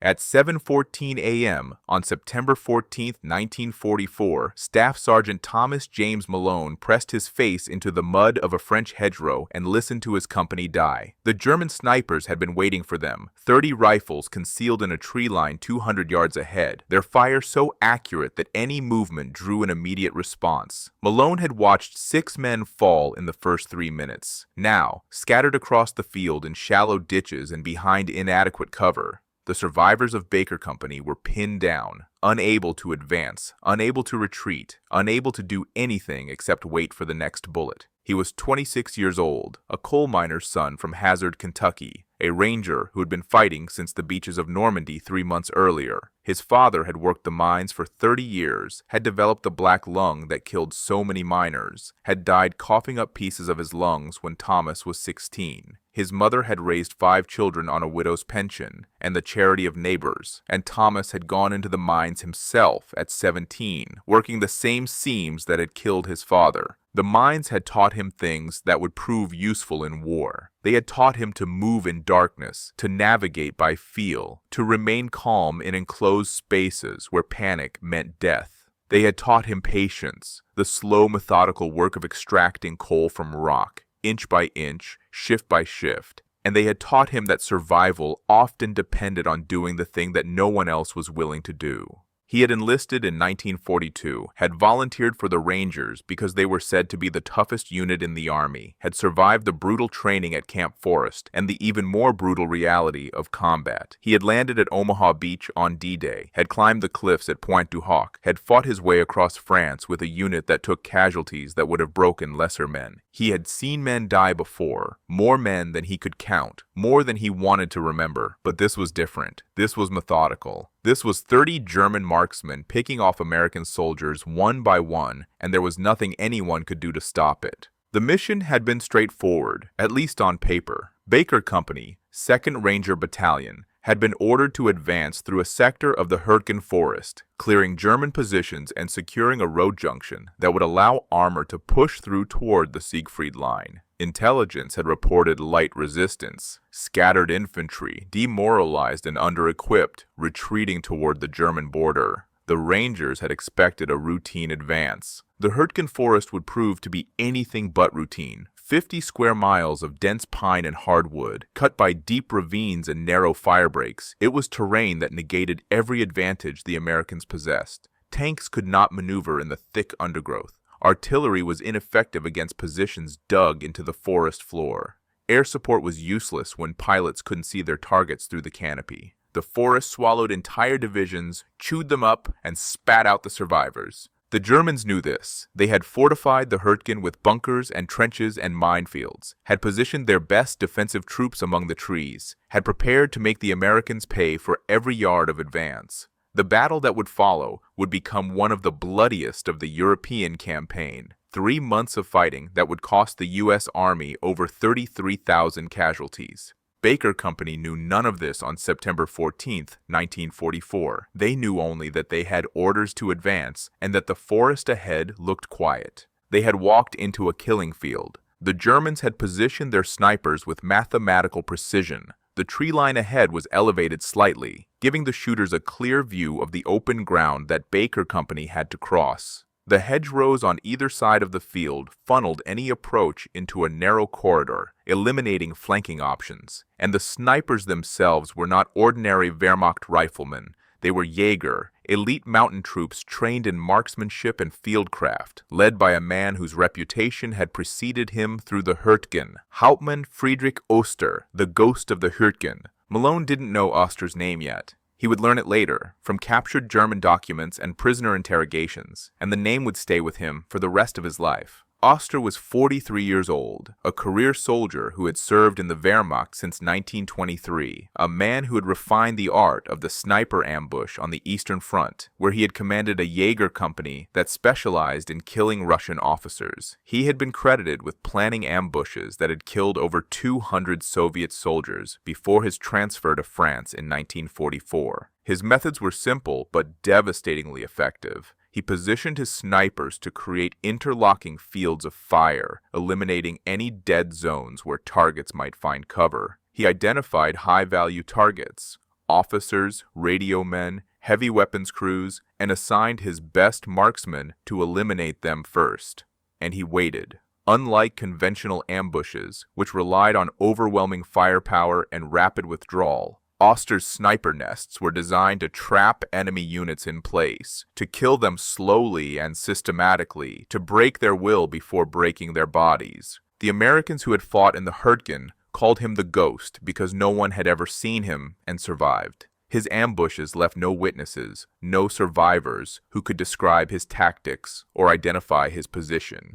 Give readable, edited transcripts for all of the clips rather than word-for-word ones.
At 7:14 a.m. on September 14, 1944, Staff Sergeant Thomas James Malone pressed his face into the mud of a French hedgerow and listened to his company die. The German snipers had been waiting for them, 30 rifles concealed in a tree line 200 yards ahead, their fire so accurate that any movement drew an immediate response. Malone had watched 6 men fall in the first 3 minutes. Now, scattered across the field in shallow ditches and behind inadequate cover, the survivors of Baker Company were pinned down, unable to advance, unable to retreat, unable to do anything except wait for the next bullet. He was 26 years old, a coal miner's son from Hazard, Kentucky, a ranger who had been fighting since the beaches of Normandy 3 months earlier. His father had worked the mines for 30 years, had developed the black lung that killed so many miners, had died coughing up pieces of his lungs when Thomas was 16. His mother had raised 5 children on a widow's pension and the charity of neighbors, and Thomas had gone into the mines himself at 17, working the same seams that had killed his father. The mines had taught him things that would prove useful in war. They had taught him to move in darkness, to navigate by feel, to remain calm in enclosed spaces where panic meant death. They had taught him patience, the slow, methodical work of extracting coal from rock, inch by inch, shift by shift, and they had taught him that survival often depended on doing the thing that no one else was willing to do. He had enlisted in 1942, had volunteered for the Rangers because they were said to be the toughest unit in the Army, had survived the brutal training at Camp Forrest and the even more brutal reality of combat. He had landed at Omaha Beach on D-Day, had climbed the cliffs at Pointe du Hoc, had fought his way across France with a unit that took casualties that would have broken lesser men. He had seen men die before, more men than he could count, more than he wanted to remember, but this was different. This was methodical. This was 30 German marksmen picking off American soldiers one by one, and there was nothing anyone could do to stop it. The mission had been straightforward, at least on paper. Baker Company, 2nd Ranger Battalion, had been ordered to advance through a sector of the Hurtgen Forest, clearing German positions and securing a road junction that would allow armor to push through toward the Siegfried Line. Intelligence had reported light resistance, scattered infantry, demoralized and under-equipped, retreating toward the German border. The Rangers had expected a routine advance. The Hurtgen Forest would prove to be anything but routine. 50 square miles of dense pine and hardwood, cut by deep ravines and narrow fire breaks. It was terrain that negated every advantage the Americans possessed. Tanks could not maneuver in the thick undergrowth. Artillery was ineffective against positions dug into the forest floor. Air support was useless when pilots couldn't see their targets through the canopy. The forest swallowed entire divisions, chewed them up, and spat out the survivors. The Germans knew this. They had fortified the Hurtgen with bunkers and trenches and minefields, had positioned their best defensive troops among the trees, had prepared to make the Americans pay for every yard of advance. The battle that would follow would become one of the bloodiest of the European campaign. 3 months of fighting that would cost the U.S. Army over 33,000 casualties. Baker Company knew none of this on September 14, 1944. They knew only that they had orders to advance and that the forest ahead looked quiet. They had walked into a killing field. The Germans had positioned their snipers with mathematical precision. The tree line ahead was elevated slightly, giving the shooters a clear view of the open ground that Baker Company had to cross. The hedgerows on either side of the field funneled any approach into a narrow corridor, eliminating flanking options. And the snipers themselves were not ordinary Wehrmacht riflemen. They were Jaeger, elite mountain troops trained in marksmanship and fieldcraft, led by a man whose reputation had preceded him through the Hurtgen, Hauptmann Friedrich Oster, the ghost of the Hurtgen. Malone didn't know Oster's name yet. He would learn it later, from captured German documents and prisoner interrogations, and the name would stay with him for the rest of his life. Oster was 43 years old, a career soldier who had served in the Wehrmacht since 1923, a man who had refined the art of the sniper ambush on the Eastern Front, where he had commanded a Jaeger company that specialized in killing Russian officers. He had been credited with planning ambushes that had killed over 200 Soviet soldiers before his transfer to France in 1944. His methods were simple but devastatingly effective. He positioned his snipers to create interlocking fields of fire, eliminating any dead zones where targets might find cover. He identified high-value targets, officers, radio men, heavy weapons crews, and assigned his best marksmen to eliminate them first. And he waited. Unlike conventional ambushes, which relied on overwhelming firepower and rapid withdrawal, Oster's sniper nests were designed to trap enemy units in place, to kill them slowly and systematically, to break their will before breaking their bodies. The Americans who had fought in the Hurtgen called him the Ghost because no one had ever seen him and survived. His ambushes left no witnesses, no survivors who could describe his tactics or identify his position.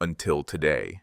Until today.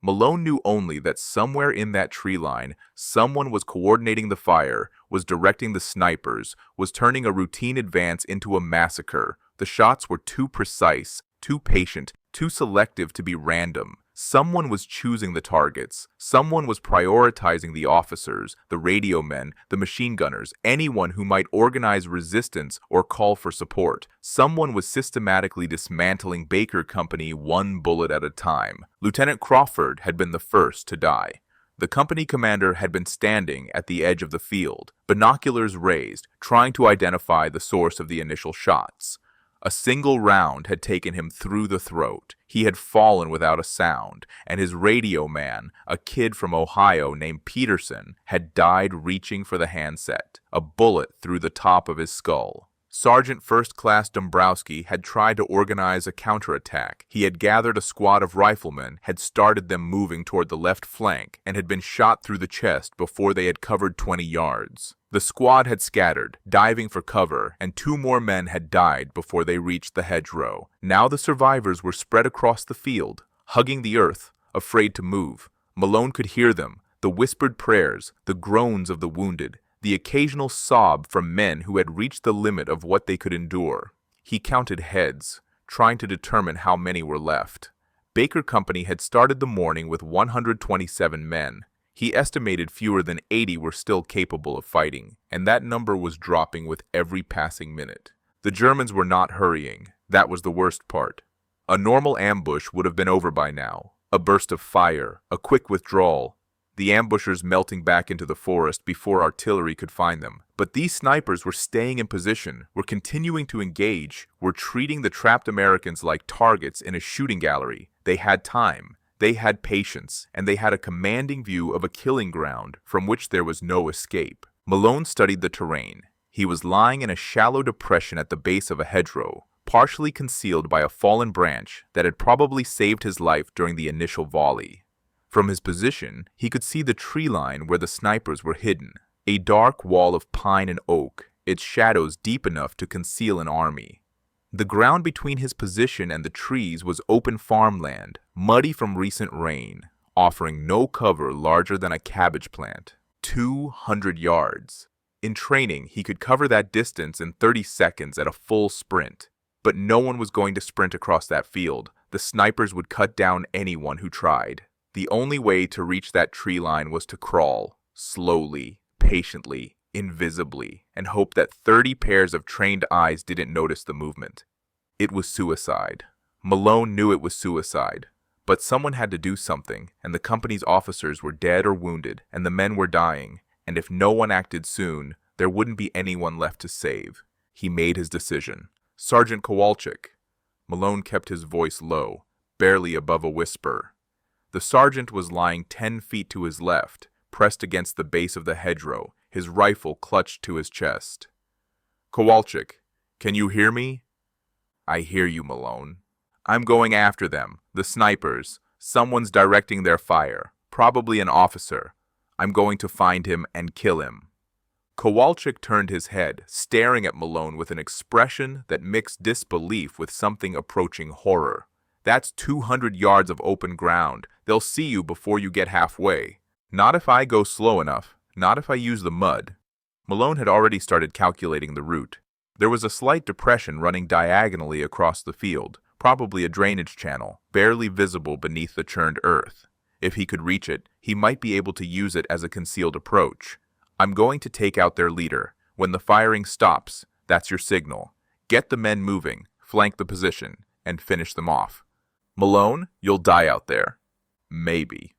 Malone knew only that somewhere in that tree line, someone was coordinating the fire, was directing the snipers, was turning a routine advance into a massacre. The shots were too precise, too patient, too selective to be random. Someone was choosing the targets. Someone was prioritizing the officers, the radio men, the machine gunners, anyone who might organize resistance or call for support. Someone was systematically dismantling Baker Company one bullet at a time. Lieutenant Crawford had been the first to die. The company commander had been standing at the edge of the field, binoculars raised, trying to identify the source of the initial shots. A single round had taken him through the throat. He had fallen without a sound, and his radio man, a kid from Ohio named Peterson, had died reaching for the handset, a bullet through the top of his skull. Sergeant First Class Dombrowski had tried to organize a counterattack. He had gathered a squad of riflemen, had started them moving toward the left flank, and had been shot through the chest before they had covered 20 yards. The squad had scattered, diving for cover, and 2 more men had died before they reached the hedgerow. Now the survivors were spread across the field, hugging the earth, afraid to move. Malone could hear them, the whispered prayers, the groans of the wounded, the occasional sob from men who had reached the limit of what they could endure. He counted heads, trying to determine how many were left. Baker Company had started the morning with 127 men. He estimated fewer than 80 were still capable of fighting, and that number was dropping with every passing minute. The Germans were not hurrying. That was the worst part. A normal ambush would have been over by now. A burst of fire, a quick withdrawal, the ambushers melting back into the forest before artillery could find them. But these snipers were staying in position, were continuing to engage, were treating the trapped Americans like targets in a shooting gallery. They had time, they had patience, and they had a commanding view of a killing ground from which there was no escape. Malone studied the terrain. He was lying in a shallow depression at the base of a hedgerow, partially concealed by a fallen branch that had probably saved his life during the initial volley. From his position, he could see the tree line where the snipers were hidden, a dark wall of pine and oak, its shadows deep enough to conceal an army. The ground between his position and the trees was open farmland, muddy from recent rain, offering no cover larger than a cabbage plant. 200 yards. In training, he could cover that distance in 30 seconds at a full sprint. But no one was going to sprint across that field. The snipers would cut down anyone who tried. The only way to reach that tree line was to crawl, slowly, patiently, invisibly, and hope that 30 pairs of trained eyes didn't notice the movement. It was suicide. Malone knew it was suicide. But someone had to do something, and the company's officers were dead or wounded, and the men were dying, and if no one acted soon, there wouldn't be anyone left to save. He made his decision. Sergeant Kowalczyk. Malone kept his voice low, barely above a whisper. The sergeant was lying 10 feet to his left, pressed against the base of the hedgerow, his rifle clutched to his chest. Kowalczyk, can you hear me? I hear you, Malone. I'm going after them, the snipers. Someone's directing their fire, probably an officer. I'm going to find him and kill him. Kowalczyk turned his head, staring at Malone with an expression that mixed disbelief with something approaching horror. That's 200 yards of open ground. They'll see you before you get halfway. Not if I go slow enough. Not if I use the mud. Malone had already started calculating the route. There was a slight depression running diagonally across the field, probably a drainage channel, barely visible beneath the churned earth. If he could reach it, he might be able to use it as a concealed approach. I'm going to take out their leader. When the firing stops, that's your signal. Get the men moving, flank the position, and finish them off. Malone, you'll die out there. Maybe.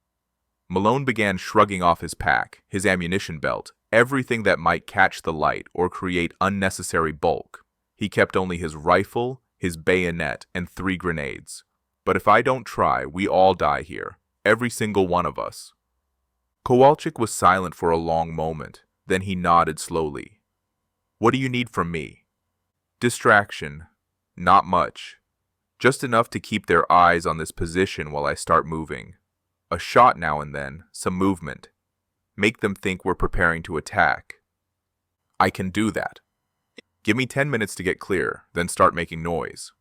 Malone began shrugging off his pack, his ammunition belt, everything that might catch the light or create unnecessary bulk. He kept only his rifle, his bayonet, and 3 grenades. But if I don't try, we all die here. Every single one of us. Kowalczyk was silent for a long moment. Then he nodded slowly. What do you need from me? Distraction. Not much. Just enough to keep their eyes on this position while I start moving. A shot now and then, some movement. Make them think we're preparing to attack. I can do that. Give me 10 minutes to get clear, then start making noise.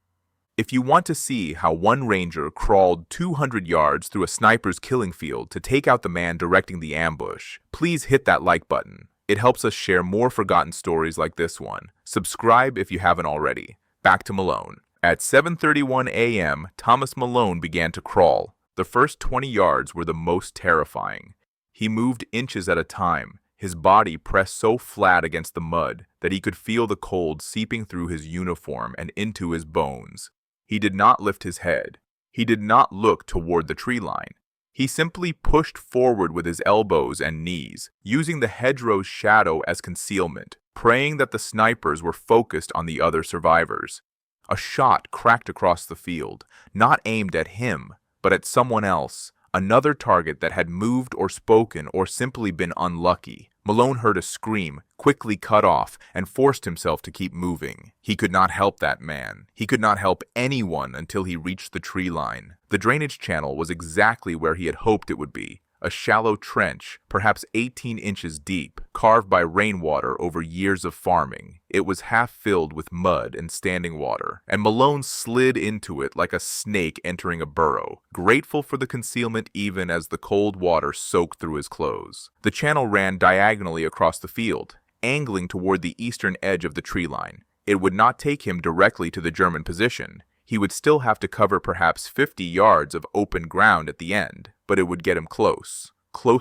If you want to see how one ranger crawled 200 yards through a sniper's killing field to take out the man directing the ambush, please hit that like button. It helps us share more forgotten stories like this one. Subscribe if you haven't already. Back to Malone. At 7:31 a.m., Thomas Malone began to crawl. The first 20 yards were the most terrifying. He moved inches at a time, his body pressed so flat against the mud that he could feel the cold seeping through his uniform and into his bones. He did not lift his head. He did not look toward the tree line. He simply pushed forward with his elbows and knees, using the hedgerow's shadow as concealment, praying that the snipers were focused on the other survivors. A shot cracked across the field, not aimed at him, but at someone else, another target that had moved or spoken or simply been unlucky. Malone heard a scream, quickly cut off, and forced himself to keep moving. He could not help that man. He could not help anyone until he reached the tree line. The drainage channel was exactly where he had hoped it would be. A shallow trench, perhaps 18 inches deep, carved by rainwater over years of farming. It was half filled with mud and standing water, and Malone slid into it like a snake entering a burrow, grateful for the concealment even as the cold water soaked through his clothes. The channel ran diagonally across the field, angling toward the eastern edge of the tree line. It would not take him directly to the German position. He would still have to cover perhaps 50 yards of open ground at the end, but it would get him close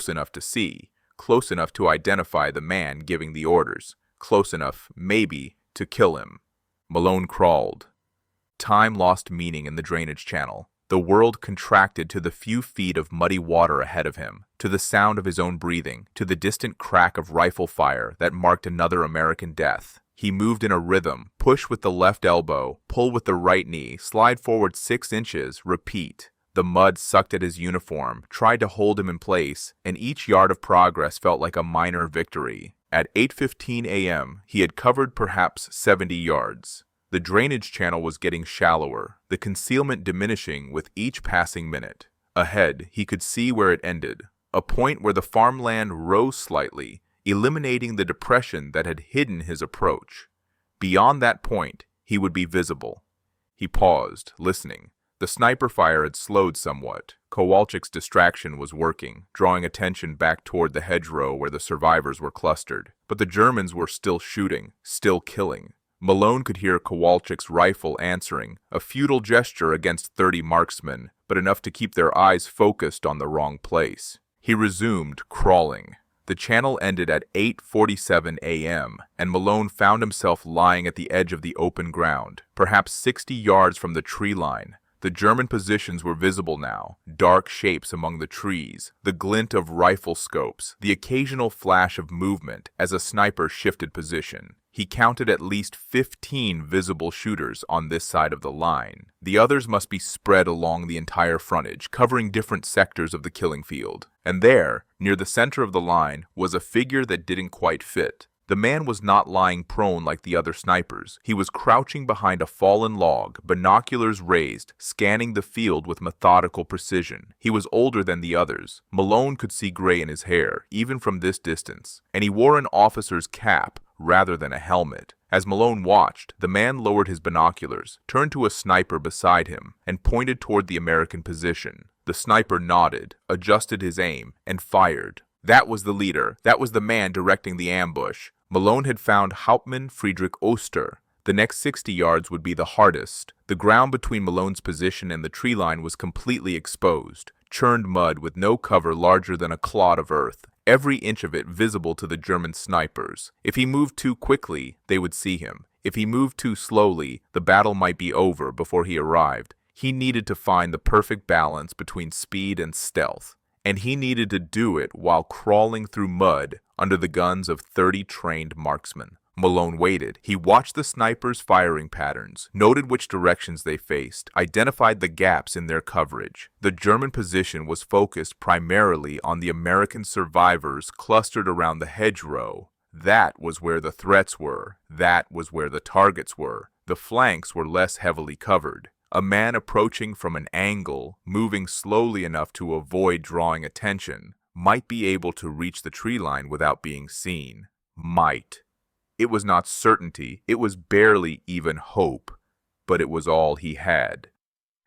enough to see, close enough to identify the man giving the orders, close enough, maybe, to kill him. Malone crawled. Time lost meaning in the drainage channel. The world contracted to the few feet of muddy water ahead of him, to the sound of his own breathing, to the distant crack of rifle fire that marked another American death. He moved in a rhythm, push with the left elbow, pull with the right knee, slide forward 6 inches, repeat. The mud sucked at his uniform, tried to hold him in place, and each yard of progress felt like a minor victory. At 8:15 a.m., he had covered perhaps 70 yards. The drainage channel was getting shallower, the concealment diminishing with each passing minute. Ahead, he could see where it ended, a point where the farmland rose slightly, eliminating the depression that had hidden his approach. Beyond that point, he would be visible. He paused, listening. The sniper fire had slowed somewhat. Kowalczyk's distraction was working, drawing attention back toward the hedgerow where the survivors were clustered. But the Germans were still shooting, still killing. Malone could hear Kowalczyk's rifle answering, a futile gesture against 30 marksmen, but enough to keep their eyes focused on the wrong place. He resumed crawling. The channel ended at 8:47 a.m., and Malone found himself lying at the edge of the open ground, perhaps 60 yards from the tree line. The German positions were visible now, dark shapes among the trees, the glint of rifle scopes, the occasional flash of movement as a sniper shifted position. He counted at least 15 visible shooters on this side of the line. The others must be spread along the entire frontage, covering different sectors of the killing field. And there, near the center of the line, was a figure that didn't quite fit. The man was not lying prone like the other snipers. He was crouching behind a fallen log, binoculars raised, scanning the field with methodical precision. He was older than the others. Malone could see gray in his hair, even from this distance, and he wore an officer's cap rather than a helmet. As Malone watched, the man lowered his binoculars, turned to a sniper beside him, and pointed toward the American position. The sniper nodded, adjusted his aim, and fired. That was the leader. That was the man directing the ambush. Malone had found Hauptmann Friedrich Oster. The next 60 yards would be the hardest. The ground between Malone's position and the tree line was completely exposed, churned mud with no cover larger than a clod of earth, every inch of it visible to the German snipers. If he moved too quickly, they would see him. If he moved too slowly, the battle might be over before he arrived. He needed to find the perfect balance between speed and stealth. and he needed to do it while crawling through mud under the guns of 30 trained marksmen. Malone waited. He watched the snipers' firing patterns, noted which directions they faced, identified the gaps in their coverage. The German position was focused primarily on the American survivors clustered around the hedgerow. That was where the threats were. That was where the targets were. The flanks were less heavily covered. A man approaching from an angle, moving slowly enough to avoid drawing attention, might be able to reach the tree line without being seen. Might. It was not certainty, it was barely even hope, but it was all he had.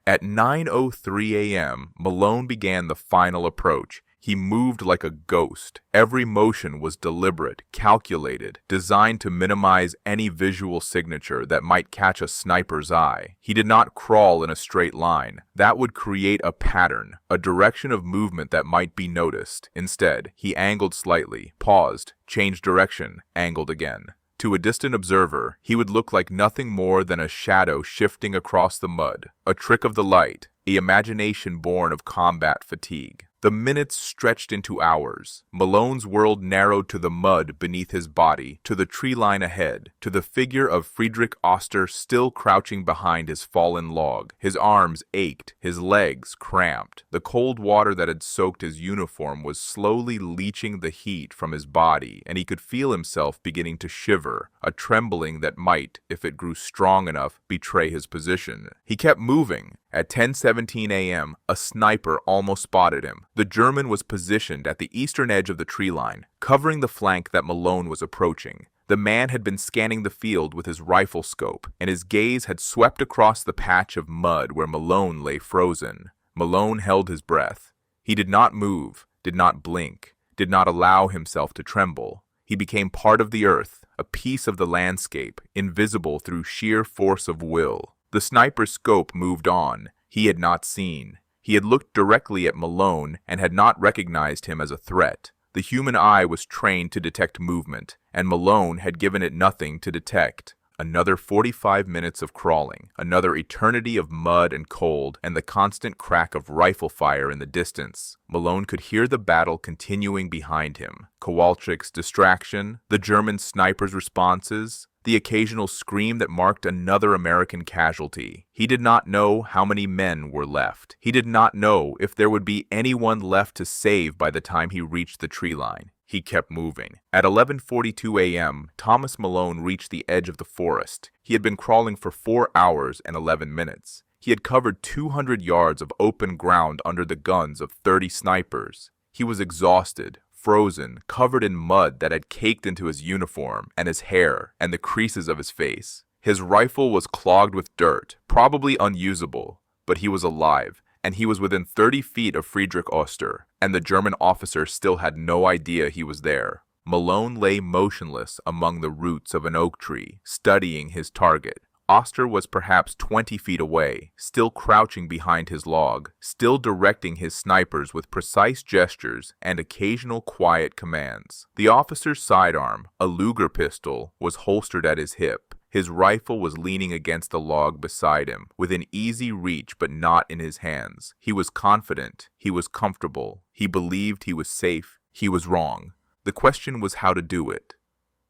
At 9:03 a.m., Malone began the final approach. He moved like a ghost. Every motion was deliberate, calculated, designed to minimize any visual signature that might catch a sniper's eye. He did not crawl in a straight line. That would create a pattern, a direction of movement that might be noticed. Instead, he angled slightly, paused, changed direction, angled again. To a distant observer, he would look like nothing more than a shadow shifting across the mud, a trick of the light, the imagination born of combat fatigue. The minutes stretched into hours. Malone's world narrowed to the mud beneath his body, to the tree line ahead, to the figure of Friedrich Oster still crouching behind his fallen log. His arms ached, his legs cramped. The cold water that had soaked his uniform was slowly leaching the heat from his body, and he could feel himself beginning to shiver, a trembling that might, if it grew strong enough, betray his position. He kept moving. At 10:17 a.m., a sniper almost spotted him. The German was positioned at the eastern edge of the tree line, covering the flank that Malone was approaching. The man had been scanning the field with his rifle scope, and his gaze had swept across the patch of mud where Malone lay frozen. Malone held his breath. He did not move, did not blink, did not allow himself to tremble. He became part of the earth, a piece of the landscape, invisible through sheer force of will. The sniper's scope moved on. He had not seen. He had looked directly at Malone and had not recognized him as a threat. The human eye was trained to detect movement, and Malone had given it nothing to detect. Another 45 minutes of crawling, another eternity of mud and cold, and the constant crack of rifle fire in the distance. Malone could hear the battle continuing behind him. Kowalczyk's distraction, the German sniper's responses, the occasional scream that marked another American casualty. He did not know how many men were left. He did not know if there would be anyone left to save by the time he reached the tree line. He kept moving. At 11:42 a.m., Thomas Malone reached the edge of the forest. He had been crawling for 4 hours and 11 minutes. He had covered 200 yards of open ground under the guns of 30 snipers. He was exhausted, frozen, covered in mud that had caked into his uniform and his hair and the creases of his face. His rifle was clogged with dirt, probably unusable, but he was alive, and he was within 30 feet of Friedrich Oster, and the German officer still had no idea he was there. Malone lay motionless among the roots of an oak tree, studying his target. Oster was perhaps 20 feet away, still crouching behind his log, still directing his snipers with precise gestures and occasional quiet commands. The officer's sidearm, a Luger pistol, was holstered at his hip. His rifle was leaning against the log beside him, within easy reach but not in his hands. He was confident. He was comfortable. He believed he was safe. He was wrong. The question was how to do it.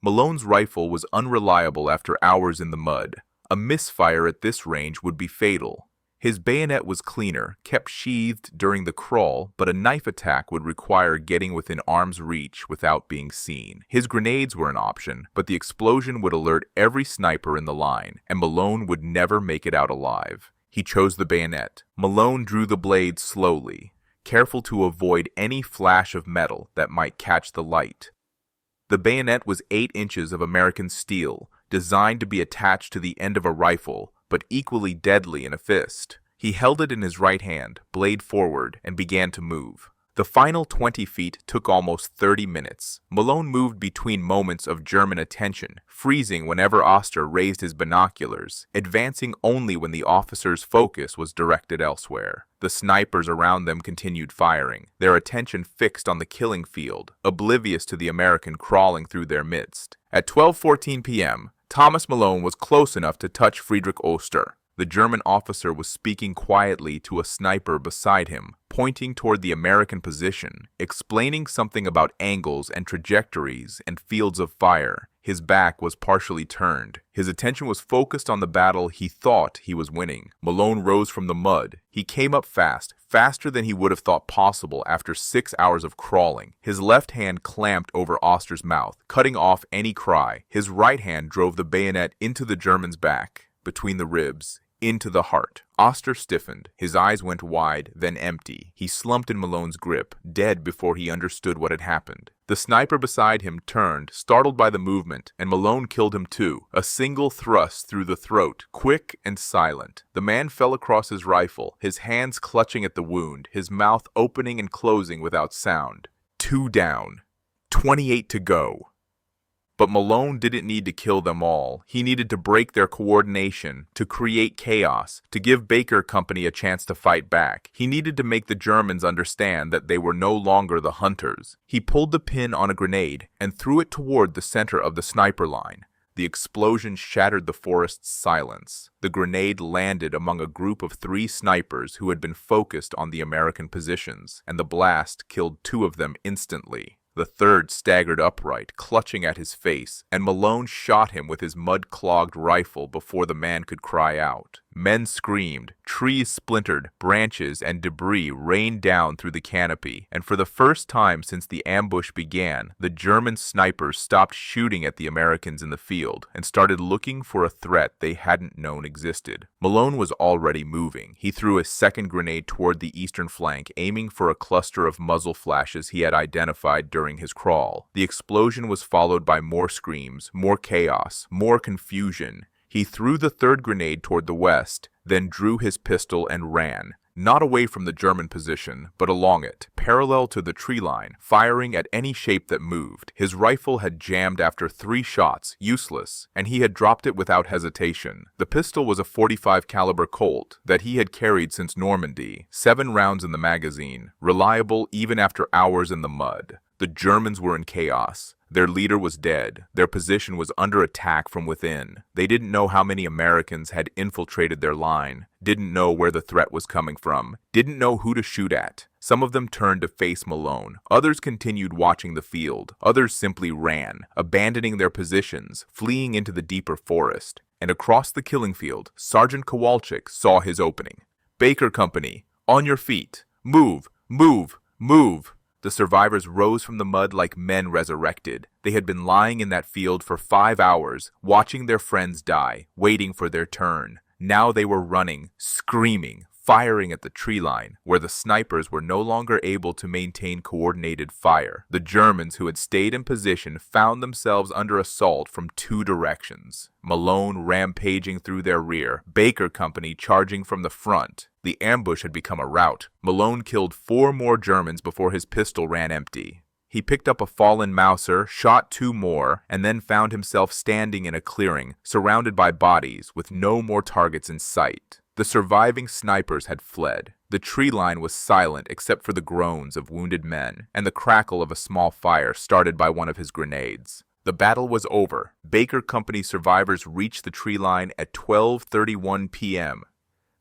Malone's rifle was unreliable after hours in the mud. A misfire at this range would be fatal. His bayonet was cleaner, kept sheathed during the crawl, but a knife attack would require getting within arm's reach without being seen. His grenades were an option, but the explosion would alert every sniper in the line, and Malone would never make it out alive. He chose the bayonet. Malone drew the blade slowly, careful to avoid any flash of metal that might catch the light. The bayonet was 8 inches of American steel, designed to be attached to the end of a rifle, but equally deadly in a fist. He held it in his right hand, blade forward, and began to move. The final 20 feet took almost 30 minutes. Malone moved between moments of German attention, freezing whenever Oster raised his binoculars, advancing only when the officer's focus was directed elsewhere. The snipers around them continued firing, their attention fixed on the killing field, oblivious to the American crawling through their midst. At 12:14 p.m., Thomas Malone was close enough to touch Friedrich Oster. The German officer was speaking quietly to a sniper beside him, pointing toward the American position, explaining something about angles and trajectories and fields of fire. His back was partially turned. His attention was focused on the battle he thought he was winning. Malone rose from the mud. He came up fast, faster than he would have thought possible after 6 hours of crawling. His left hand clamped over Oster's mouth, cutting off any cry. His right hand drove the bayonet into the German's back, between the ribs, into the heart. Oster stiffened. His eyes went wide, then empty. He slumped in Malone's grip, dead before he understood what had happened. The sniper beside him turned, startled by the movement, and Malone killed him too. A single thrust through the throat, quick and silent. The man fell across his rifle, his hands clutching at the wound, his mouth opening and closing without sound. 2 down. 28 to go. But Malone didn't need to kill them all. He needed to break their coordination, to create chaos, to give Baker Company a chance to fight back. He needed to make the Germans understand that they were no longer the hunters. He pulled the pin on a grenade and threw it toward the center of the sniper line. The explosion shattered the forest's silence. The grenade landed among a group of 3 snipers who had been focused on the American positions, and the blast killed 2 of them instantly. The third staggered upright, clutching at his face, and Malone shot him with his mud-clogged rifle before the man could cry out. Men screamed, trees splintered, branches and debris rained down through the canopy, and for the first time since the ambush began, the German snipers stopped shooting at the Americans in the field and started looking for a threat they hadn't known existed. Malone was already moving. He threw a second grenade toward the eastern flank, aiming for a cluster of muzzle flashes he had identified during his crawl. The explosion was followed by more screams, more chaos, more confusion. He threw the third grenade toward the west, then drew his pistol and ran, not away from the German position, but along it, parallel to the tree line, firing at any shape that moved. His rifle had jammed after 3 shots, useless, and he had dropped it without hesitation. The pistol was a .45 caliber Colt that he had carried since Normandy, 7 rounds in the magazine, reliable even after hours in the mud. The Germans were in chaos. Their leader was dead. Their position was under attack from within. They didn't know how many Americans had infiltrated their line, didn't know where the threat was coming from, didn't know who to shoot at. Some of them turned to face Malone. Others continued watching the field. Others simply ran, abandoning their positions, fleeing into the deeper forest. And across the killing field, Sergeant Kowalczyk saw his opening. "Baker Company, on your feet. Move, move, move." The survivors rose from the mud like men resurrected. They had been lying in that field for 5 hours, watching their friends die, waiting for their turn. Now they were running, screaming, firing at the tree line, where the snipers were no longer able to maintain coordinated fire. The Germans who had stayed in position found themselves under assault from 2 directions. Malone rampaging through their rear, Baker Company charging from the front. The ambush had become a rout. Malone killed 4 more Germans before his pistol ran empty. He picked up a fallen Mauser, shot 2 more, and then found himself standing in a clearing, surrounded by bodies, with no more targets in sight. The surviving snipers had fled. The tree line was silent except for the groans of wounded men and the crackle of a small fire started by one of his grenades. The battle was over. Baker Company survivors reached the tree line at 12:31 p.m.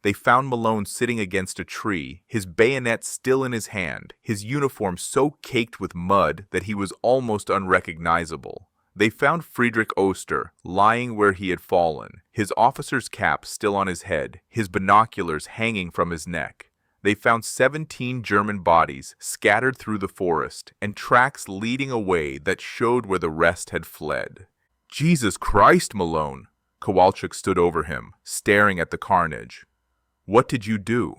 They found Malone sitting against a tree, his bayonet still in his hand, his uniform so caked with mud that he was almost unrecognizable. They found Friedrich Oster lying where he had fallen, his officer's cap still on his head, his binoculars hanging from his neck. They found 17 German bodies scattered through the forest and tracks leading away that showed where the rest had fled. "Jesus Christ, Malone!" Kowalczyk stood over him, staring at the carnage. "What did you do?"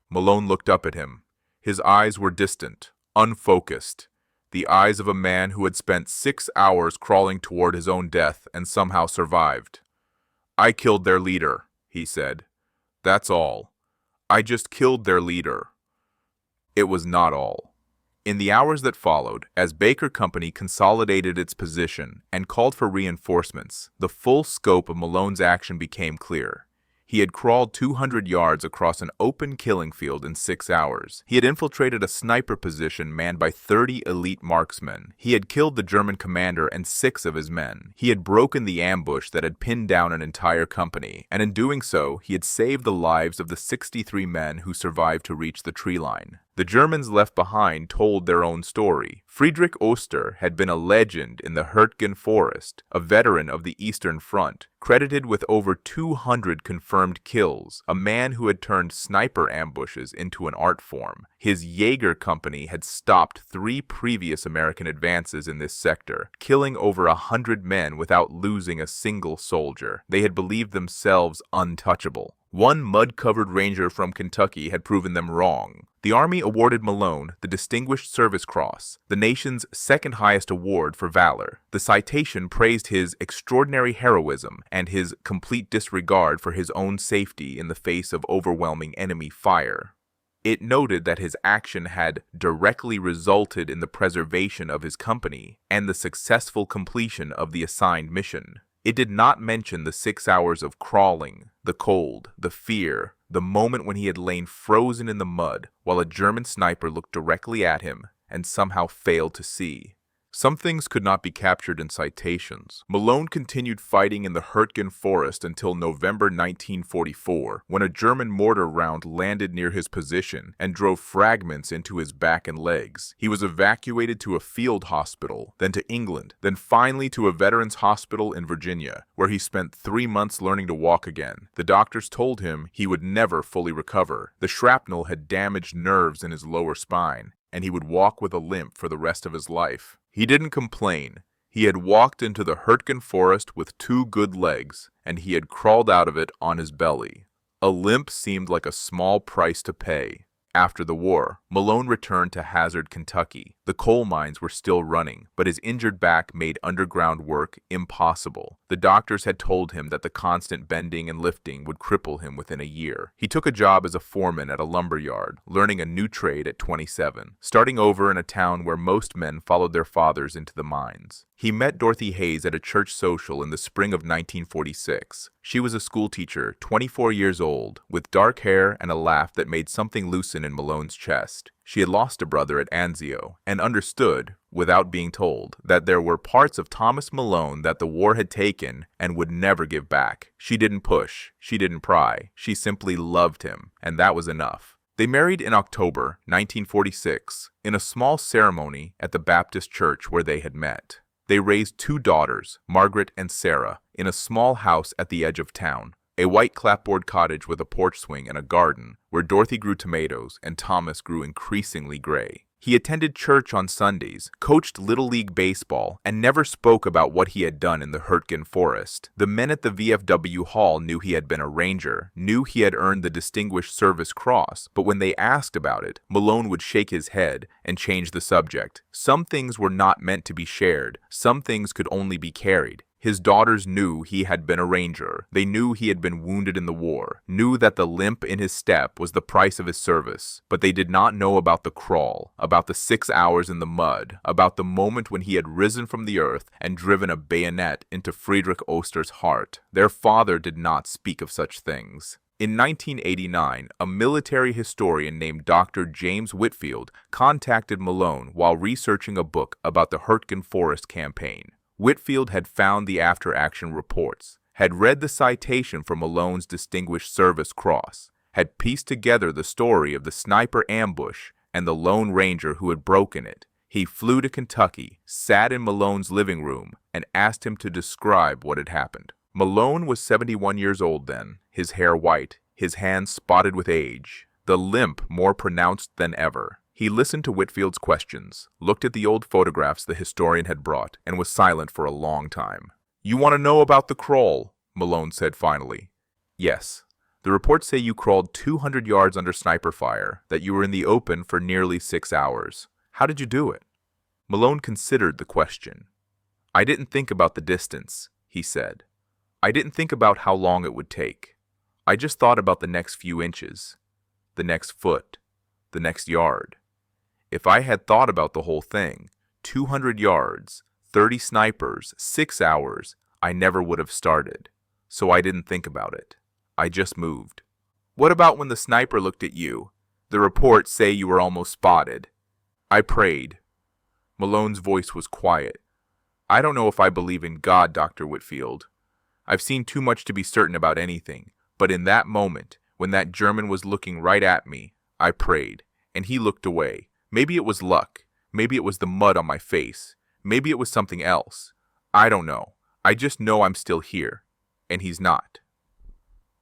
Malone looked up at him. His eyes were distant, unfocused. The eyes of a man who had spent 6 hours crawling toward his own death and somehow survived. "I killed their leader," he said. "That's all. I just killed their leader." It was not all. In the hours that followed, as Baker Company consolidated its position and called for reinforcements, the full scope of Malone's action became clear. He had crawled 200 yards across an open killing field in 6 hours. He had infiltrated a sniper position manned by 30 elite marksmen. He had killed the German commander and 6 of his men. He had broken the ambush that had pinned down an entire company, and in doing so, he had saved the lives of the 63 men who survived to reach the tree line. The Germans left behind told their own story. Friedrich Oster had been a legend in the Hurtgen Forest, a veteran of the Eastern Front, credited with over 200 confirmed kills, a man who had turned sniper ambushes into an art form. His Jaeger company had stopped 3 previous American advances in this sector, killing over 100 men without losing a single soldier. They had believed themselves untouchable. One mud-covered ranger from Kentucky had proven them wrong. The Army awarded Malone the Distinguished Service Cross, the nation's second highest award for valor. The citation praised his extraordinary heroism and his complete disregard for his own safety in the face of overwhelming enemy fire. It noted that his action had directly resulted in the preservation of his company and the successful completion of the assigned mission. It did not mention the 6 hours of crawling, the cold, the fear, the moment when he had lain frozen in the mud while a German sniper looked directly at him and somehow failed to see. Some things could not be captured in citations. Malone continued fighting in the Hurtgen Forest until November 1944, when a German mortar round landed near his position and drove fragments into his back and legs. He was evacuated to a field hospital, then to England, then finally to a veterans hospital in Virginia, where he spent 3 months learning to walk again. The doctors told him he would never fully recover. The shrapnel had damaged nerves in his lower spine, and he would walk with a limp for the rest of his life. He didn't complain. He had walked into the Hurtgen Forest with 2 good legs, and he had crawled out of it on his belly. A limp seemed like a small price to pay. After the war, Malone returned to Hazard, Kentucky. The coal mines were still running, but his injured back made underground work impossible. The doctors had told him that the constant bending and lifting would cripple him within a year. He took a job as a foreman at a lumber yard, learning a new trade at 27, starting over in a town where most men followed their fathers into the mines. He met Dorothy Hayes at a church social in the spring of 1946. She was a schoolteacher, 24 years old, with dark hair and a laugh that made something loosen in Malone's chest. She had lost a brother at Anzio, and understood, without being told, that there were parts of Thomas Malone that the war had taken and would never give back. She didn't push, she didn't pry, she simply loved him, and that was enough. They married in October 1946, in a small ceremony at the Baptist church where they had met. They raised 2 daughters, Margaret and Sarah, in a small house at the edge of town, a white clapboard cottage with a porch swing and a garden, where Dorothy grew tomatoes and Thomas grew increasingly gray. He attended church on Sundays, coached Little League baseball, and never spoke about what he had done in the Hurtgen Forest. The men at the VFW Hall knew he had been a ranger, knew he had earned the Distinguished Service Cross, but when they asked about it, Malone would shake his head and change the subject. Some things were not meant to be shared, some things could only be carried. His daughters knew he had been a ranger. They knew he had been wounded in the war, knew that the limp in his step was the price of his service, but they did not know about the crawl, about the 6 hours in the mud, about the moment when he had risen from the earth and driven a bayonet into Friedrich Oster's heart. Their father did not speak of such things. In 1989, a military historian named Dr. James Whitfield contacted Malone while researching a book about the Hurtgen Forest campaign. Whitfield had found the after-action reports, had read the citation for Malone's Distinguished Service Cross, had pieced together the story of the sniper ambush and the Lone Ranger who had broken it. He flew to Kentucky, sat in Malone's living room, and asked him to describe what had happened. Malone was 71 years old then, his hair white, his hands spotted with age, the limp more pronounced than ever. He listened to Whitfield's questions, looked at the old photographs the historian had brought, and was silent for a long time. "You want to know about the crawl?" Malone said finally. "Yes. The reports say you crawled 200 yards under sniper fire, that you were in the open for nearly 6 hours. How did you do it?" Malone considered the question. "I didn't think about the distance," he said. "I didn't think about how long it would take. I just thought about the next few inches, the next foot, the next yard. If I had thought about the whole thing, 200 yards, 30 snipers, 6 hours, I never would have started. So I didn't think about it. I just moved. What about when the sniper looked at you? The reports say you were almost spotted. I prayed. Malone's voice was quiet. I don't know if I believe in God, Dr. Whitfield. I've seen too much to be certain about anything, but in that moment, when that German was looking right at me, I prayed, and he looked away. Maybe it was luck. Maybe it was the mud on my face. Maybe it was something else. I don't know. I just know I'm still here, and he's not.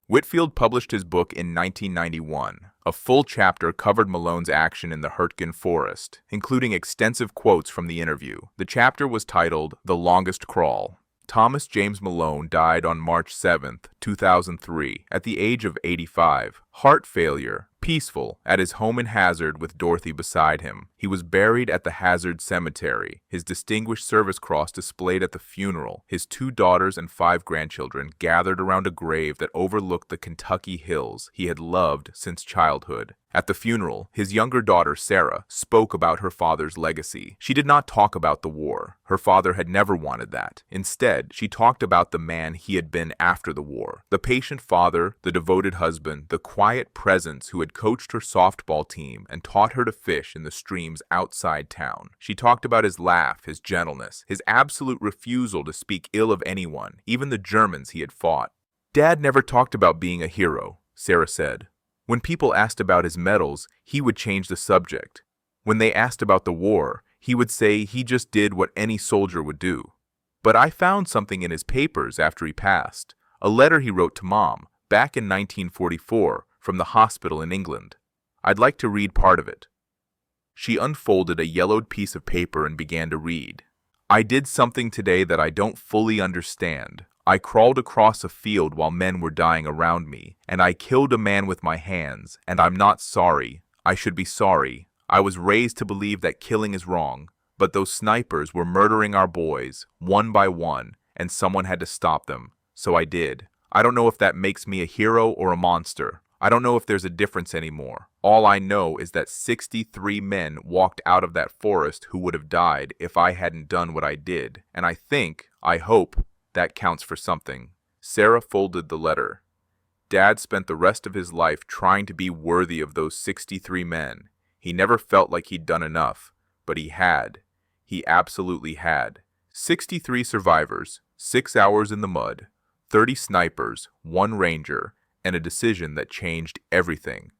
Whitfield published his book in 1991. A full chapter covered Malone's action in the Hurtgen Forest, including extensive quotes from the interview. The chapter was titled The Longest Crawl. Thomas James Malone died on March 7, 2003, at the age of 85. Heart failure, peaceful, at his home in Hazard with Dorothy beside him. He was buried at the Hazard Cemetery, his Distinguished Service Cross displayed at the funeral. His 2 daughters and 5 grandchildren gathered around a grave that overlooked the Kentucky hills he had loved since childhood. At the funeral, his younger daughter, Sarah, spoke about her father's legacy. She did not talk about the war. Her father had never wanted that. Instead, she talked about the man he had been after the war. The patient father, the devoted husband, the quiet presence who had coached her softball team and taught her to fish in the streams outside town. She talked about his laugh, his gentleness, his absolute refusal to speak ill of anyone, even the Germans he had fought. Dad never talked about being a hero, Sarah said. When people asked about his medals, he would change the subject. When they asked about the war, he would say he just did what any soldier would do. But I found something in his papers after he passed, a letter he wrote to Mom, back in 1944, from the hospital in England. I'd like to read part of it. She unfolded a yellowed piece of paper and began to read. I did something today that I don't fully understand. I crawled across a field while men were dying around me, and I killed a man with my hands, and I'm not sorry. I should be sorry. I was raised to believe that killing is wrong, but those snipers were murdering our boys, one by one, and someone had to stop them, so I did. I don't know if that makes me a hero or a monster. I don't know if there's a difference anymore. All I know is that 63 men walked out of that forest who would have died if I hadn't done what I did, and I hope, that counts for something. Sarah folded the letter. Dad spent the rest of his life trying to be worthy of those 63 men. He never felt like he'd done enough, but he had. He absolutely had. 63 survivors, 6 hours in the mud, 30 snipers, 1 ranger, and a decision that changed everything.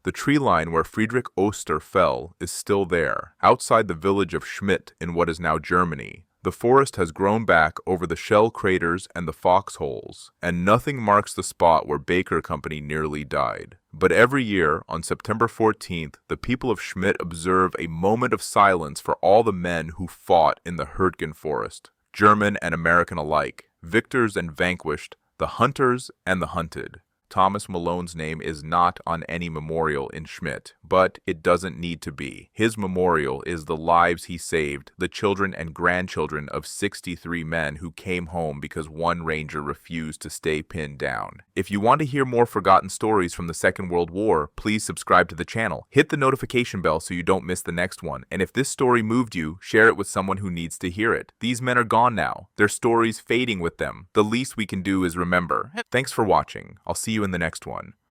The tree line where Friedrich Oster fell is still there, outside the village of Schmidt in what is now Germany. The forest has grown back over the shell craters and the foxholes, and nothing marks the spot where Baker Company nearly died. But every year, on September 14th, the people of Schmidt observe a moment of silence for all the men who fought in the Hurtgen Forest, German and American alike, victors and vanquished, the hunters and the hunted. Thomas Malone's name is not on any memorial in Schmidt, but it doesn't need to be. His memorial is the lives he saved, the children and grandchildren of 63 men who came home because one ranger refused to stay pinned down. If you want to hear more forgotten stories from the Second World War, please subscribe to the channel. Hit the notification bell so you don't miss the next one. And if this story moved you, share it with someone who needs to hear it. These men are gone now. Their stories fading with them. The least we can do is remember. Thanks for watching. I'll see you in the next one.